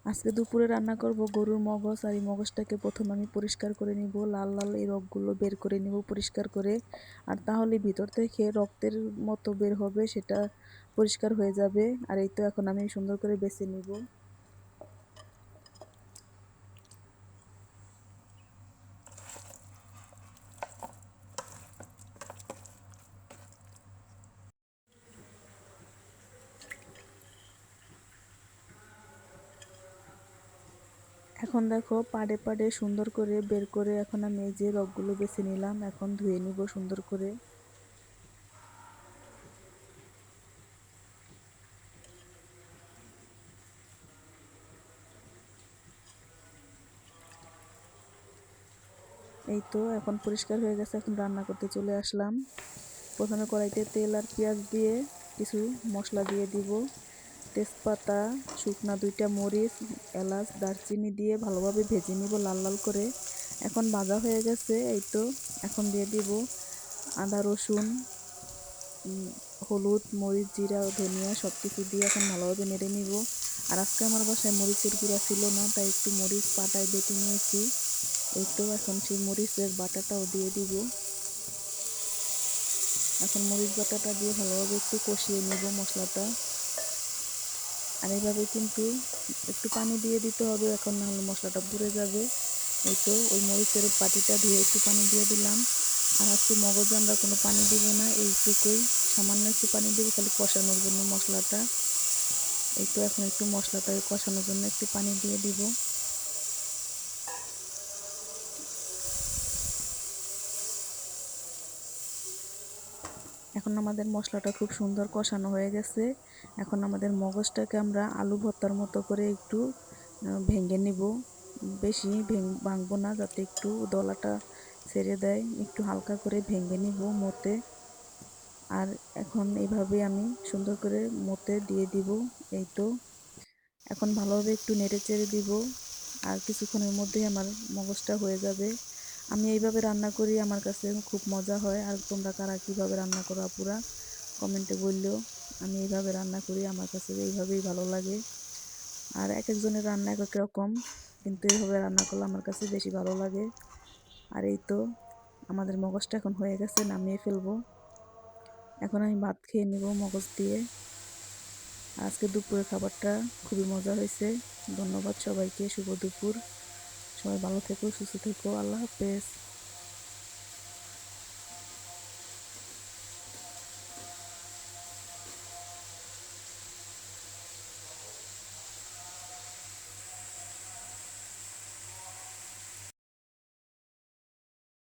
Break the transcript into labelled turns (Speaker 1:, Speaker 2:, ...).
Speaker 1: আজকে দুপুরে রান্না করব গরুর মগজ। আর এই মগজটাকে প্রথমে আমি পরিষ্কার করে নিব, লাল লাল এই রগগুলো বের করে নিব পরিষ্কার করে। আর তাহলে ভিতর থেকে রক্তের মতো বের হবে, সেটা পরিষ্কার হয়ে যাবে। আর এই তো এখন আমি সুন্দর করে বেছে নিব। এখন দেখো পাড়ে পাড়ে সুন্দর করে বের করে এখন আমি এই যে রগগুলো বেছে নিলাম, এখন ধুয়ে নিব সুন্দর করে। এই তো এখন পরিষ্কার হয়ে গেছে, এখন রান্না করতে চলে আসলাম। প্রথমে কড়াইতে তেল আর পেঁয়াজ দিয়ে কিছু মশলা দিয়ে দিব। তেজপাতা, শুকনা 2টা মরিচ, এলাচ, দারচিনি দিয়ে ভালোভাবে ভেজে নিব লাল লাল করে। এখন ভাজা হয়ে গেছে, এই তো এখন দিয়ে দিব আদা রসুন, হলুদ, মরিচ, জিরা, ধনিয়া সব কিছু দিয়ে এখন ভালোভাবে নেড়ে নিব। আর আজকে আমার বাসায় মরিচের গুঁড়া ছিল না, তাই একটু মরিচ পাটায় বেটে নিয়েছি। এই তো এখন সেই মরিচের বাটাটাও দিয়ে দিব। এখন মরিচ বাটাটা দিয়ে ভালোভাবে একটু কষিয়ে নিব মশলাটা। আর এইভাবে কিন্তু একটু পানি দিয়ে দিতে হবে, এখন না হলে মশলাটা পুড়ে যাবে। এই তো ওই মরিচের বাটিটা ধুয়ে একটু পানি দিয়ে দিলাম। আর আজকে মগজে আমরা কোনো পানি দিব না, এইটুকুই সামান্য একটু পানি দিব খালি কষানোর জন্য মশলাটা। এই তো এখন একটু মশলাটাকে কষানোর জন্য একটু পানি দিয়ে দিব। এখন আমাদের মশলাটা খুব সুন্দর কষানো হয়ে গেছে। এখন আমাদের মগজটাকে আমরা আলু ভর্তার মতো করে একটু ভেঙে নিব। বেশি ভাঙবো না, যাতে একটু দলাটা ছেড়ে দেয়, একটু হালকা করে ভেঙে নিব মতে। আর এখন এইভাবে আমি সুন্দর করে মতে দিয়ে দিব। এই তো এখন ভালোভাবে একটু নেড়ে চেড়ে দিব। আর কিছুক্ষণের মধ্যেই আমার মগজটা হয়ে যাবে। আমি এইভাবে রান্না করি, আমার কাছে খুব মজা হয়। আর তোমরা কারা কীভাবে রান্না করো আপুরা, কমেন্টে বললেও। আমি এইভাবে রান্না করি, আমার কাছে এইভাবেই ভালো লাগে। আর এক একজনের রান্না এক এক রকম, কিন্তু এইভাবে রান্না করলে আমার কাছে বেশি ভালো লাগে। আর এই তো আমাদের মগজটা এখন হয়ে গেছে, নামিয়ে ফেলবো। এখন আমি ভাত খেয়ে নেব মগজ দিয়ে। আজকে দুপুরের খাবারটা খুবই মজা হয়েছে। ধন্যবাদ সবাইকে, শুভ দুপুর। সবাই ভালো থেকো, সুস্থ থেকো, আল্লাহ হাফেজ।